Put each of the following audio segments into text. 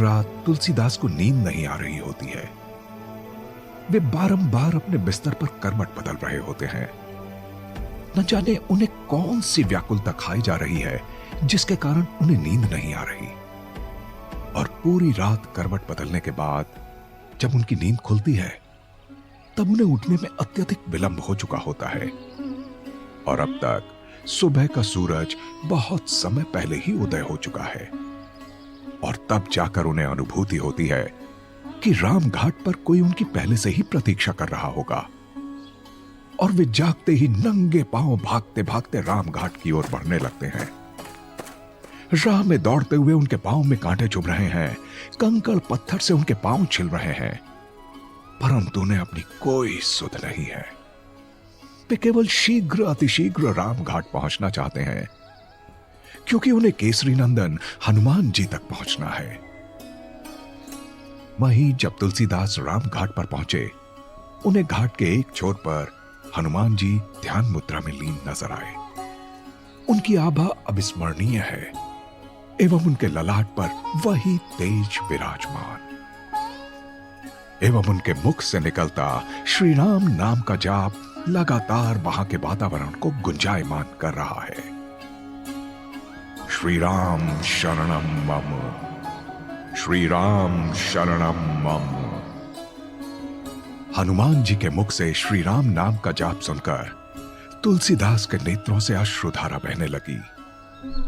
रात तुलसीदास को नींद नहीं आ रही होती है। वे बारंबार अपने बिस्तर पर करवट बदल रहे होते हैं। न जाने उन्हें कौन सी व्याकुलता खाई जा रही है जिसके कारण उन्हें नींद नहीं आ रही। और पूरी रात करवट बदलने के बाद जब उनकी नींद खुलती है तब उन्हें उठने में अत्यधिक विलंब हो चुका होता है और अब तक सुबह का सूरज बहुत समय पहले ही उदय हो चुका है। और तब जाकर उन्हें अनुभूति होती है कि राम घाट पर कोई उनकी पहले से ही प्रतीक्षा कर रहा होगा। और वे जागते ही नंगे पांव भागते भागते राम घाट की ओर बढ़ने लगते हैं। राह में दौड़ते हुए उनके पांव में कांटे चुभ रहे हैं, कंकड़ पत्थर से उनके पांव छिल रहे हैं, परंतु उन्हें अपनी कोई सुध नहीं है। वे केवल शीघ्र अतिशीघ्र राम घाट पहुंचना चाहते हैं क्योंकि उन्हें केसरी नंदन हनुमान जी तक पहुंचना है। वहीं जब तुलसीदास राम घाट पर पहुंचे, उन्हें घाट के एक छोर पर हनुमान जी ध्यान मुद्रा में लीन नजर आए। उनकी आभा अविस्मरणीय है एवं उनके ललाट पर वही तेज विराजमान एवं उनके मुख से निकलता श्री राम नाम का जाप लगातार वहां के वातावरण को गुंजायमान कर रहा है। श्री राम शरणम मम, श्री राम शरणम मम। हनुमान जी के मुख से श्री राम नाम का जाप सुनकर तुलसीदास के नेत्रों से अश्रुधारा बहने लगी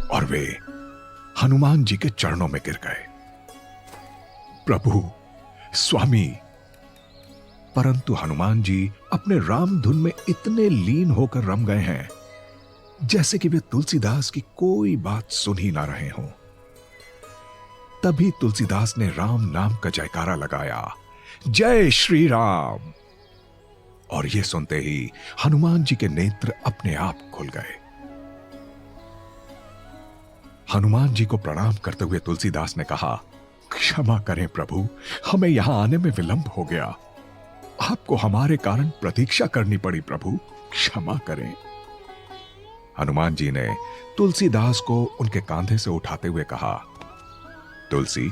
और वे हनुमान जी के चरणों में गिर गए। प्रभु, स्वामी। परंतु हनुमान जी अपने राम धुन में इतने लीन होकर रम गए हैं जैसे कि वे तुलसीदास की कोई बात सुन ही ना रहे हों। तभी तुलसीदास ने राम नाम का जयकारा लगाया, जय श्री राम। और यह सुनते ही हनुमान जी के नेत्र अपने आप खुल गए। हनुमान जी को प्रणाम करते हुए तुलसीदास ने कहा, क्षमा करें प्रभु, हमें यहां आने में विलंब हो गया। आपको हमारे कारण प्रतीक्षा करनी पड़ी प्रभु, क्षमा करें। हनुमान जी ने तुलसीदास को उनके कांधे से उठाते हुए कहा, तुलसी,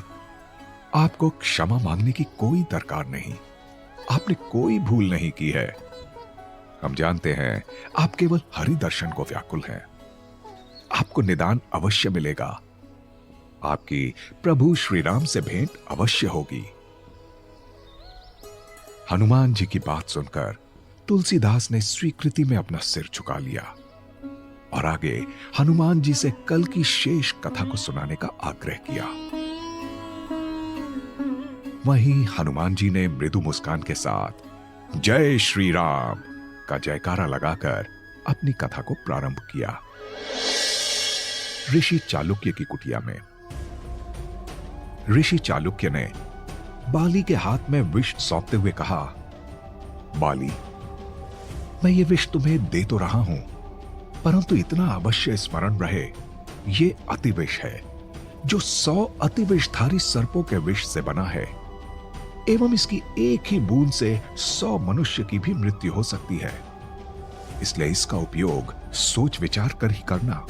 आपको क्षमा मांगने की कोई दरकार नहीं। आपने कोई भूल नहीं की है। हम जानते हैं आप केवल हरि दर्शन को व्याकुल हैं। आपको निदान अवश्य मिलेगा। आपकी प्रभु श्री राम से भेंट अवश्य होगी। हनुमान जी की बात सुनकर तुलसीदास ने स्वीकृति में अपना सिर झुका लिया और आगे हनुमान जी से कल की शेष कथा को सुनाने का आग्रह किया। वहीं हनुमान जी ने मृदु मुस्कान के साथ जय श्री राम का जयकारा लगाकर अपनी कथा को प्रारंभ किया। ऋषि चालुक्य की कुटिया में ऋषि चालुक्य ने बाली के हाथ में विष सौंपते हुए कहा, बाली, मैं ये विष तुम्हें दे तो रहा हूं, परंतु इतना अवश्य स्मरण रहे, ये अतिविष है जो 100 अतिविषधारी सर्पों के विष से बना है एवं इसकी एक ही बूंद से 100 मनुष्य की भी मृत्यु हो सकती है। इसलिए इसका उपयोग सोच विचार कर ही करना।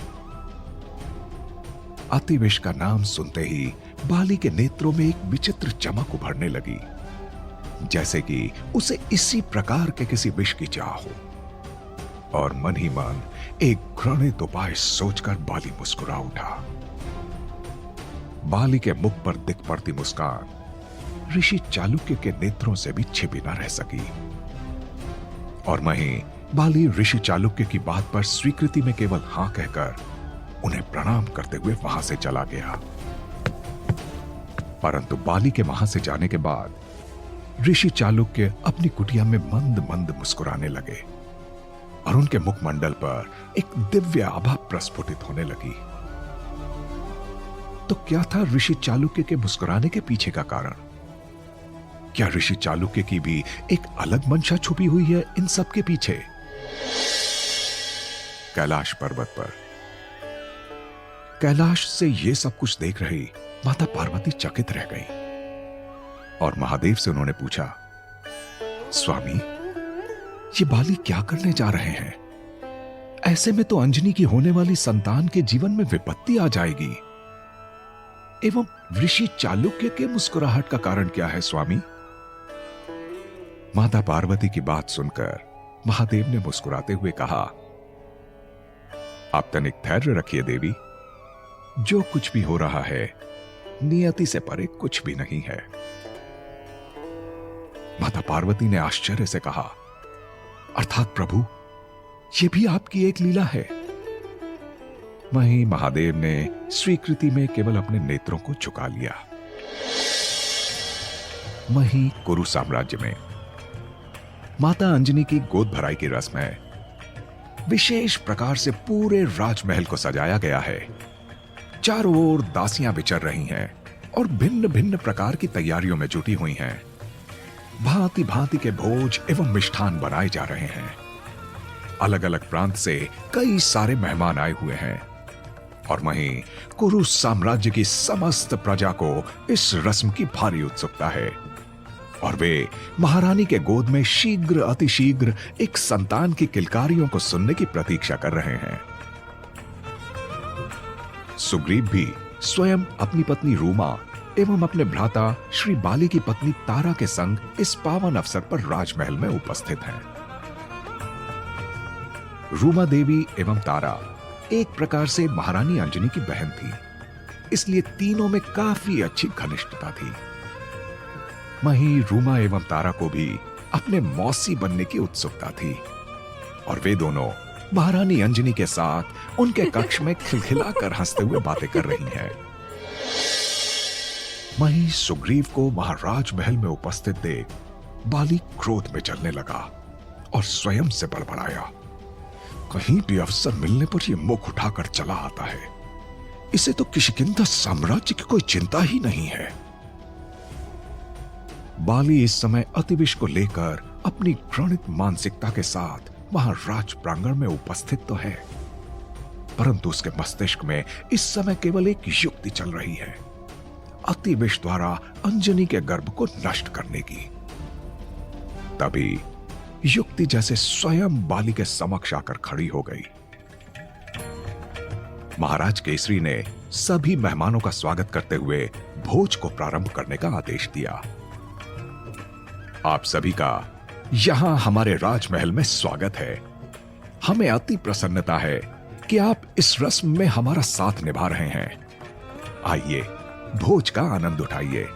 अतिविष का नाम सुनते ही बाली के नेत्रों में एक विचित्र चमक उभरने लगी, जैसे कि उसे इसी प्रकार के किसी विष की चाह हो। और मन ही मन एक घृणित उपाय सोचकर बाली मुस्कुरा उठा। बाली के मुख पर दिख पड़ती मुस्कान ऋषि चालुक्य के नेत्रों से भी छिपी न रह सकी। और वहीं बाली ऋषि चालुक्य की बात पर स्वीकृति में केवल हां कहकर उन्हें प्रणाम करते हुए वहां से चला गया। परंतु बाली के वहां से जाने के बाद ऋषि चालुक्य अपनी कुटिया में मंद मंद मुस्कुराने लगे और उनके मुखमंडल पर एक दिव्य आभा प्रस्फुटित होने लगी। तो क्या था ऋषि चालुक्य के मुस्कुराने के पीछे का कारण? क्या ऋषि चालुक्य की भी एक अलग मंशा छुपी हुई है इन सब के पीछे? कैलाश पर्वत पर कैलाश से ये सब कुछ देख रही माता पार्वती चकित रह गई और महादेव से उन्होंने पूछा, स्वामी, ये बाली क्या करने जा रहे हैं? ऐसे में तो अंजनी की होने वाली संतान के जीवन में विपत्ति आ जाएगी एवं ऋषि चालुक्य के मुस्कुराहट का कारण क्या है स्वामी? माता पार्वती की बात सुनकर महादेव ने मुस्कुराते हुए कहा, आप तनिक धैर्य रखिए देवी, जो कुछ भी हो रहा है नियति से परे कुछ भी नहीं है। माता पार्वती ने आश्चर्य से कहा, अर्थात प्रभु, यह भी आपकी एक लीला है? वहीं महादेव ने स्वीकृति में केवल अपने नेत्रों को झुका लिया। वहीं कुरु साम्राज्य में माता अंजनी की गोद भराई की रस्म है। विशेष प्रकार से पूरे राजमहल को सजाया गया है। चारों ओर दासियां विचर रही हैं और भिन्न भिन्न प्रकार की तैयारियों में जुटी हुई हैं। भांति भांति के भोज एवं मिष्ठान बनाए जा रहे हैं। अलग अलग प्रांत से कई सारे मेहमान आए हुए हैं और वहीं कुरु साम्राज्य की समस्त प्रजा को इस रस्म की भारी उत्सुकता है और वे महारानी के गोद में शीघ्र अतिशीघ्र एक संतान की किलकारियों को सुनने की प्रतीक्षा कर रहे हैं। सुग्रीव भी स्वयं अपनी पत्नी रूमा एवं अपने भ्राता श्री बाली की पत्नी तारा के संग इस पावन अवसर पर राजमहल में उपस्थित हैं। रूमा देवी एवं तारा एक प्रकार से महारानी अंजनी की बहन थी, इसलिए तीनों में काफी अच्छी घनिष्ठता थी। वहीं रूमा एवं तारा को भी अपने मौसी बनने की उत्सुकता थी और वे दोनों महारानी अंजनी के साथ उनके कक्ष में खिलखिलाकर हंसते हुए बातें कर रही हैं। वहीं सुग्रीव को वहां राजमहल में उपस्थित देख बाली क्रोध में जलने लगा और स्वयं से बड़बड़ाया, कहीं भी अवसर मिलने पर यह मुख उठाकर चला आता है। इसे तो किष्किंधा साम्राज्य की कोई चिंता ही नहीं है। बाली इस समय अतिविष को लेकर अपनी घृणित मानसिकता के साथ वहां राज प्रांगण में उपस्थित तो है, परंतु उसके मस्तिष्क में इस समय केवल एक युक्ति चल रही है, अतिविष द्वारा अंजनी के गर्भ को नष्ट करने की। तभी युक्ति जैसे स्वयं बाली के समक्ष आकर खड़ी हो गई। महाराज केसरी ने सभी मेहमानों का स्वागत करते हुए भोज को प्रारंभ करने का आदेश दिया। आप सभी का यहां हमारे राजमहल में स्वागत है। हमें अति प्रसन्नता है कि आप इस रस्म में हमारा साथ निभा रहे हैं। आइए भोज का आनंद उठाइए।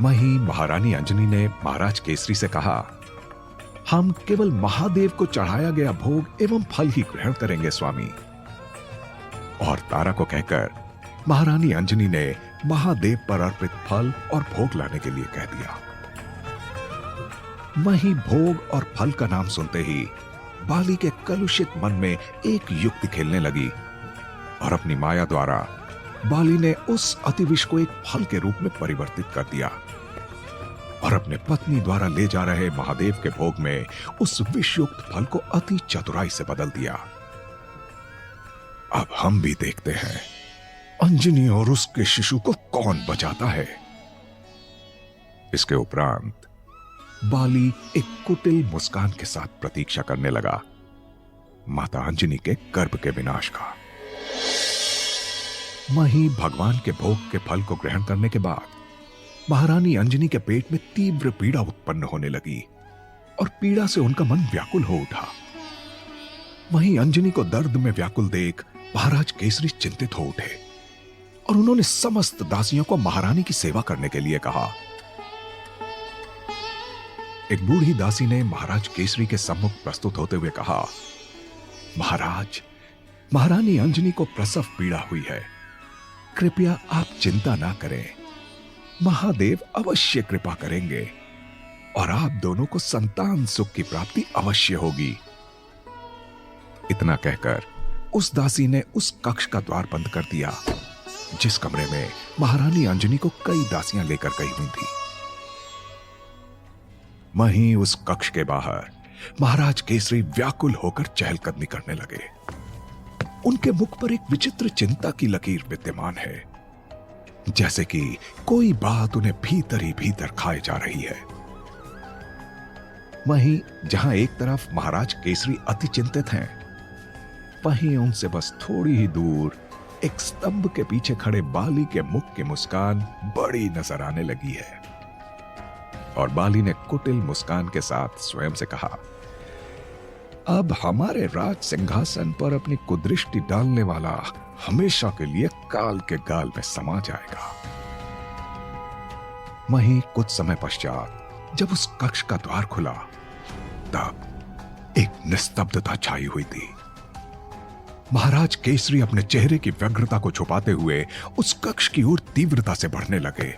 वहीं महारानी अंजनी ने महाराज केसरी से कहा, हम केवल महादेव को चढ़ाया गया भोग एवं फल ही ग्रहण करेंगे स्वामी। और तारा को कहकर महारानी अंजनी ने महादेव पर अर्पित फल और भोग लाने के लिए कह दिया। वहीं भोग और फल का नाम सुनते ही बाली के कलुषित मन में एक युक्ति खेलने लगी और अपनी माया द्वारा बाली ने उस अतिविष को एक फल के रूप में परिवर्तित कर दिया और अपने पत्नी द्वारा ले जा रहे महादेव के भोग में उस विषयुक्त फल को अति चतुराई से बदल दिया। अब हम भी देखते हैं अंजनी और उसके शिशु को कौन बचाता है। इसके उपरांत बाली एक कुटिल मुस्कान के साथ प्रतीक्षा करने लगा माता अंजनी के गर्भ के विनाश का। वहीं भगवान के भोग के फल को ग्रहण करने के बाद महारानी अंजनी के पेट में तीव्र पीड़ा उत्पन्न होने लगी और पीड़ा से उनका मन व्याकुल हो उठा। वहीं अंजनी को दर्द में व्याकुल देख महाराज केसरी चिंतित हो उठे और उन्होंने समस्त दासियों को महारानी की सेवा करने के लिए कहा। एक बूढ़ी दासी ने महाराज केसरी के सम्मुख प्रस्तुत होते हुए कहा, महाराज, महारानी अंजनी को प्रसव पीड़ा हुई है, कृपया आप चिंता ना करें, महादेव अवश्य कृपा करेंगे और आप दोनों को संतान सुख की प्राप्ति अवश्य होगी। इतना कहकर उस दासी ने उस कक्ष का द्वार बंद कर दिया जिस कमरे में महारानी अंजनी को कई दासियां लेकर गई हुई थी। वहीं उस कक्ष के बाहर महाराज केसरी व्याकुल होकर चहलकदमी करने लगे। उनके मुख पर एक विचित्र चिंता की लकीर विद्यमान है, जैसे कि कोई बात उन्हें भीतर ही भीतर खाए जा रही है। वहीं जहां एक तरफ महाराज केसरी अति चिंतित हैं, वहीं उनसे बस थोड़ी ही दूर एक स्तंभ के पीछे खड़े बाली के मुख की मुस्कान बड़ी नजर आने लगी है। और बाली ने कुटिल मुस्कान के साथ स्वयं से कहा, अब हमारे राज सिंहासन पर अपनी कुदृष्टि डालने वाला हमेशा के लिए काल के गाल में समा जाएगा। वहीं कुछ समय पश्चात जब उस कक्ष का द्वार खुला, तब एक निस्तब्धता छाई हुई थी। महाराज केसरी अपने चेहरे की व्यग्रता को छुपाते हुए उस कक्ष की ओर तीव्रता से बढ़ने लगे।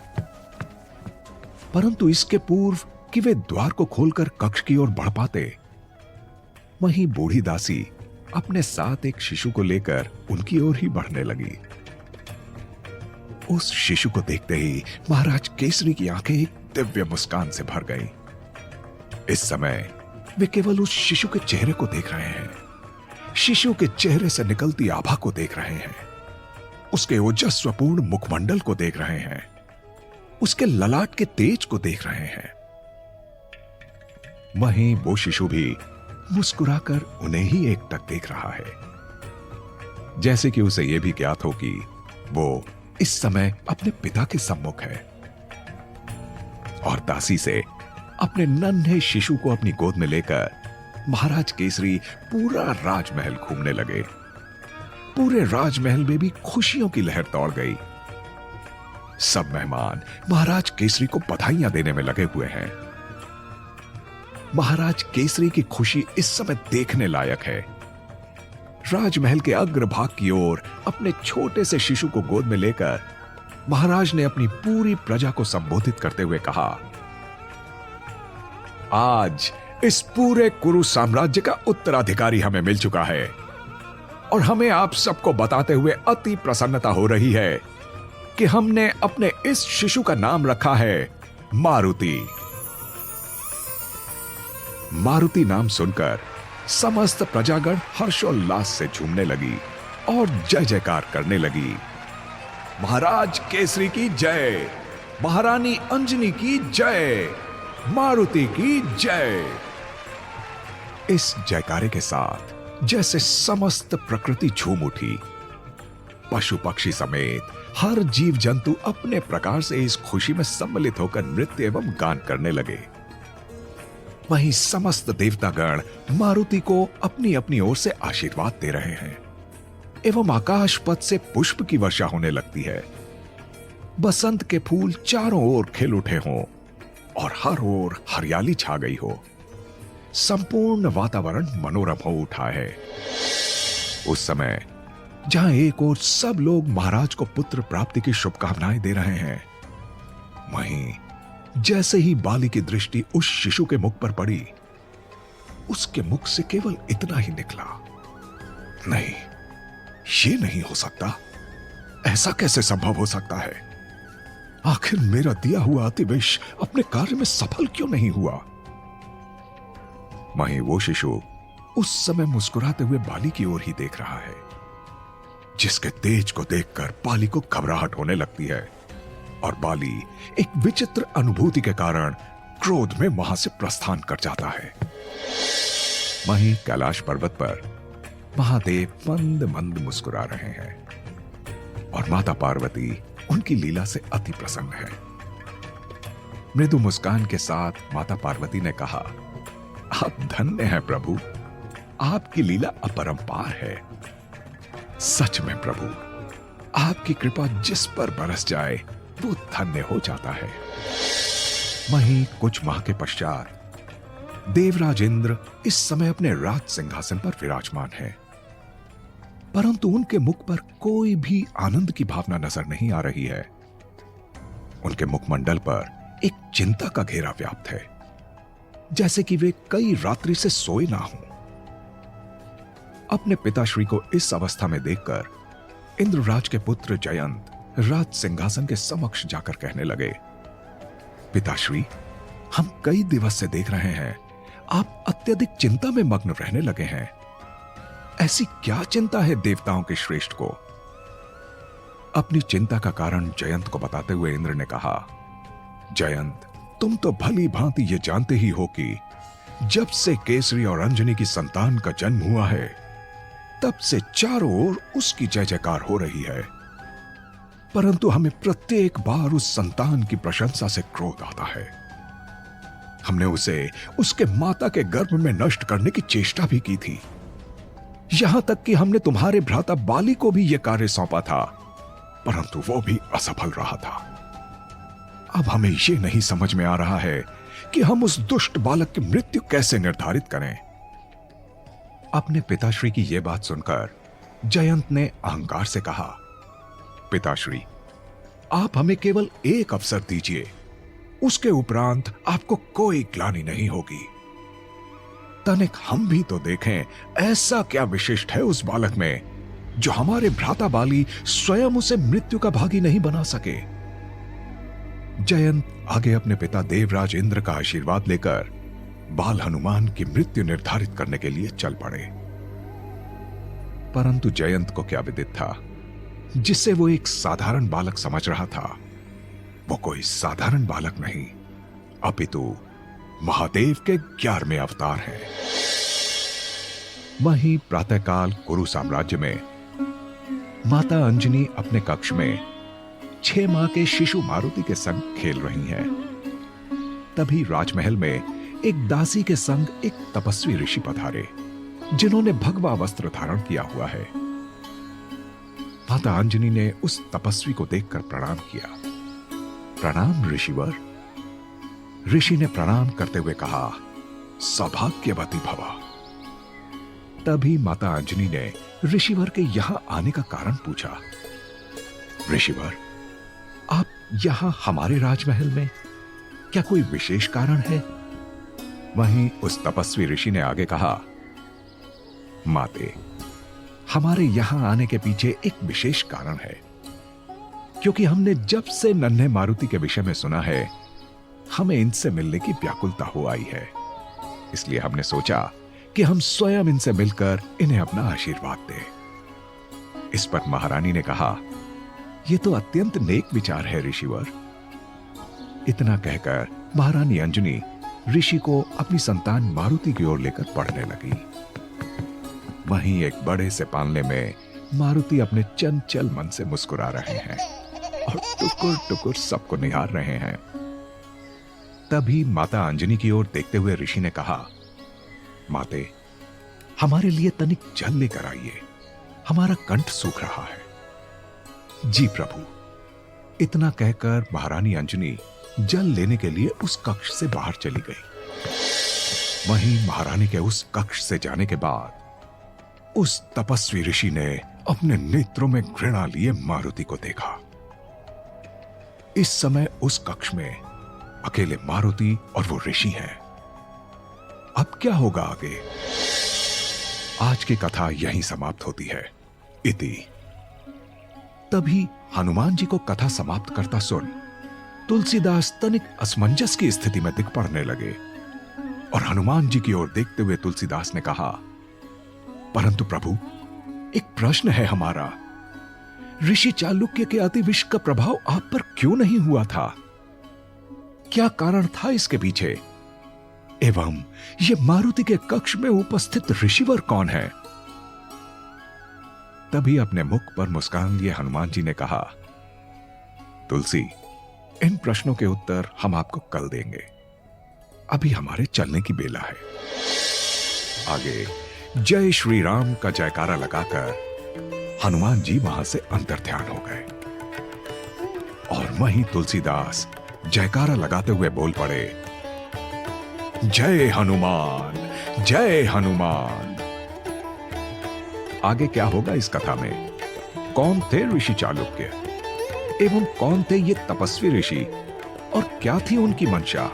परंतु इसके पूर्व कि वे द्वार को खोलकर कक्ष की ओर बढ़ पाते, वहीं बूढ़ी दासी अपने साथ एक शिशु को लेकर उनकी ओर ही बढ़ने लगी। उस शिशु को देखते ही महाराज केसरी की आंखें एक दिव्य मुस्कान से भर गईं। इस समय वे केवल उस शिशु के चेहरे को देख रहे हैं, शिशु के चेहरे से निकलती आभा को देख रहे हैं, उसके ओजस्वपूर्ण मुखमंडल को देख रहे हैं, उसके ललाट के तेज को देख रहे हैं। वहीं वो शिशु भी मुस्कुराकर उन्हें ही एकटक देख रहा है, जैसे कि उसे यह भी ज्ञात हो कि वो इस समय अपने पिता के सम्मुख है। और दासी से अपने नन्हे शिशु को अपनी गोद में लेकर महाराज केसरी पूरा राजमहल घूमने लगे। पूरे राजमहल में भी खुशियों की लहर दौड़ गई। सब मेहमान महाराज केसरी को बधाइयां देने में लगे हुए हैं। महाराज केसरी की खुशी इस समय देखने लायक है। राजमहल के अग्रभाग की ओर अपने छोटे से शिशु को गोद में लेकर महाराज ने अपनी पूरी प्रजा को संबोधित करते हुए कहा, आज इस पूरे कुरु साम्राज्य का उत्तराधिकारी हमें मिल चुका है और हमें आप सबको बताते हुए अति प्रसन्नता हो रही है कि हमने अपने इस शिशु का नाम रखा है मारुति। मारुति नाम सुनकर समस्त प्रजागण हर्षोल्लास से झूमने लगी और जय जयकार करने लगी। महाराज केसरी की जय, महारानी अंजनी की जय, मारुति की जय। इस जयकारे के साथ जैसे समस्त प्रकृति झूम उठी। पशु पक्षी समेत हर जीव जंतु अपने प्रकार से इस खुशी में सम्मिलित होकर नृत्य एवं गान करने लगे। वहीं समस्त देवतागण मारुति को अपनी अपनी ओर से आशीर्वाद दे रहे हैं एवं आकाश पथ से पुष्प की वर्षा होने लगती है। बसंत के फूल चारों ओर खिल उठे हों और हर ओर हरियाली छा गई हो। संपूर्ण वातावरण मनोरम हो उठा है। उस समय जहां एक ओर सब लोग महाराज को पुत्र प्राप्ति की शुभकामनाएं दे रहे हैं, वहीं जैसे ही बाली की दृष्टि उस शिशु के मुख पर पड़ी, उसके मुख से केवल इतना ही निकला, नहीं, ये नहीं हो सकता। ऐसा कैसे संभव हो सकता है? आखिर मेरा दिया हुआ अतिवेश अपने कार्य में सफल क्यों नहीं हुआ? वहीं वो शिशु उस समय मुस्कुराते हुए बाली की ओर ही देख रहा है, जिसके तेज को देखकर बाली को घबराहट होने लगती है और बाली एक विचित्र अनुभूति के कारण क्रोध में वहां से प्रस्थान कर जाता है। वहीं कैलाश पर्वत पर महादेव मंद मंद मुस्कुरा रहे हैं और माता पार्वती उनकी लीला से अति प्रसन्न है। मृदु मुस्कान के साथ माता पार्वती ने कहा, आप धन्य हैं प्रभु, आपकी लीला अपरंपार है। सच में प्रभु, आपकी कृपा जिस पर बरस जाए वो धन्य हो जाता है। वहीं कुछ माह के पश्चात देवराज इंद्र इस समय अपने राज सिंहासन पर विराजमान है, परंतु उनके मुख पर कोई भी आनंद की भावना नजर नहीं आ रही है। उनके मुखमंडल पर एक चिंता का घेरा व्याप्त है, जैसे कि वे कई रात्रि से सोए ना हों। अपने पिताश्री को इस अवस्था में देखकर इंद्रराज के पुत्र जयंत राज सिंहासन के समक्ष जाकर कहने लगे, पिताश्री, हम कई दिवस से देख रहे हैं आप अत्यधिक चिंता में मग्न रहने लगे हैं। ऐसी क्या चिंता है देवताओं के श्रेष्ठ को? अपनी चिंता का कारण जयंत को बताते हुए इंद्र ने कहा, जयंत, तुम तो भली भांति ये जानते ही हो कि जब से केसरी और अंजनी की संतान का जन्म हुआ है, तब से चारों ओर उसकी जय जयकार हो रही है, परंतु हमें प्रत्येक बार उस संतान की प्रशंसा से क्रोध आता है। हमने उसे उसके माता के गर्भ में नष्ट करने की चेष्टा भी की थी, यहां तक कि हमने तुम्हारे भ्राता बाली को भी यह कार्य सौंपा था, परंतु वो भी असफल रहा था। अब हमें ये नहीं समझ में आ रहा है कि हम उस दुष्ट बालक की मृत्यु कैसे निर्धारित करें। अपने पिताश्री की यह बात सुनकर जयंत ने अहंकार से कहा, पिताश्री, आप हमें केवल एक अवसर दीजिए, उसके उपरांत आपको कोई ग्लानि नहीं होगी। तनिक हम भी तो देखें, ऐसा क्या विशिष्ट है उस बालक में जो हमारे भ्राता बाली स्वयं उसे मृत्यु का भागी नहीं बना सके। जयंत आगे अपने पिता देवराज इंद्र का आशीर्वाद लेकर बाल हनुमान की मृत्यु निर्धारित करने के लिए चल पड़े। परंतु जयंत को क्या विदित था, जिसे वो एक साधारण बालक समझ रहा था, वो कोई साधारण बालक नहीं, अपितु महादेव के 11वें अवतार हैं। वहीं प्रातःकाल कुरु साम्राज्य में माता अंजनी अपने कक्ष में 6 माह के शिशु मारुति के संग खेल रही हैं। तभी राजमहल में एक दासी के संग एक तपस्वी ऋषि पधारे, जिन्होंने भगवा वस्त्र धारण किया हुआ है। माता अंजनी ने उस तपस्वी को देखकर प्रणाम किया। प्रणाम ऋषिवर। ऋषि ने प्रणाम करते हुए कहा, सौभाग्यवती भवा। तभी माता अंजनी ने ऋषिवर के यहां आने का कारण पूछा। ऋषिवर, आप यहां हमारे राजमहल में, क्या कोई विशेष कारण है? वहीं उस तपस्वी ऋषि ने आगे कहा, माते, हमारे यहां आने के पीछे एक विशेष कारण है, क्योंकि हमने जब से नन्हे मारुति के विषय में सुना है, हमें इनसे मिलने की व्याकुलता हो आई है। इसलिए हमने सोचा कि हम स्वयं इनसे मिलकर इन्हें अपना आशीर्वाद दें। इस पर महारानी ने कहा, यह तो अत्यंत नेक विचार है ऋषिवर। इतना कहकर महारानी अंजनी ऋषि को अपनी संतान मारुति की ओर लेकर बढ़ने लगी। वहीं एक बड़े से पालने में मारुति अपने चंचल मन से मुस्कुरा रहे हैं और टुकुर टुकुर सबको निहार रहे हैं। तभी माता अंजनी की ओर देखते हुए ऋषि ने कहा, माते, हमारे लिए तनिक जल लेकर आइए, हमारा कंठ सूख रहा है। जी प्रभु। इतना कहकर महारानी अंजनी जल लेने के लिए उस कक्ष से बाहर चली गई। वहीं महारानी के उस कक्ष से जाने के बाद उस तपस्वी ऋषि ने अपने नेत्रों में घृणा लिए मारुति को देखा। इस समय उस कक्ष में अकेले मारुति और वो ऋषि हैं। अब क्या होगा आगे? आज की कथा यहीं समाप्त होती है। इति। तभी हनुमान जी को कथा समाप्त करता सुन तुलसीदास तनिक असमंजस की स्थिति में दिख पड़ने लगे और हनुमान जी की ओर देखते हुए तुलसीदास ने कहा, परंतु प्रभु, एक प्रश्न है हमारा। ऋषि चालुक्य के अतिविष का प्रभाव आप पर क्यों नहीं हुआ था? क्या कारण था इसके पीछे? एवं ये मारुति के कक्ष में उपस्थित ऋषिवर कौन है? तभी अपने मुख पर मुस्कान लिए हनुमान जी ने कहा, तुलसी, इन प्रश्नों के उत्तर हम आपको कल देंगे। अभी हमारे चलने की बेला है। आगे जय श्री राम का जयकारा लगाकर हनुमान जी वहां से अंतर्ध्यान हो गए और वहीं तुलसीदास जयकारा लगाते हुए बोल पड़े, जय हनुमान, जय हनुमान। आगे क्या होगा इस कथा में? कौन थे ऋषि चालुक्य एवं कौन थे ये तपस्वी ऋषि और क्या थी उनकी मंशा?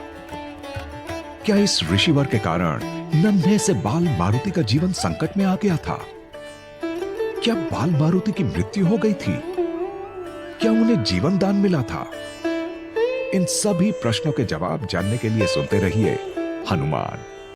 क्या इस ऋषिवर के कारण नन्हे से बाल मारुति का जीवन संकट में आ गया था? क्या बाल मारुति की मृत्यु हो गई थी? क्या उन्हें जीवन दान मिला था? इन सभी प्रश्नों के जवाब जानने के लिए सुनते रहिए हनुमान।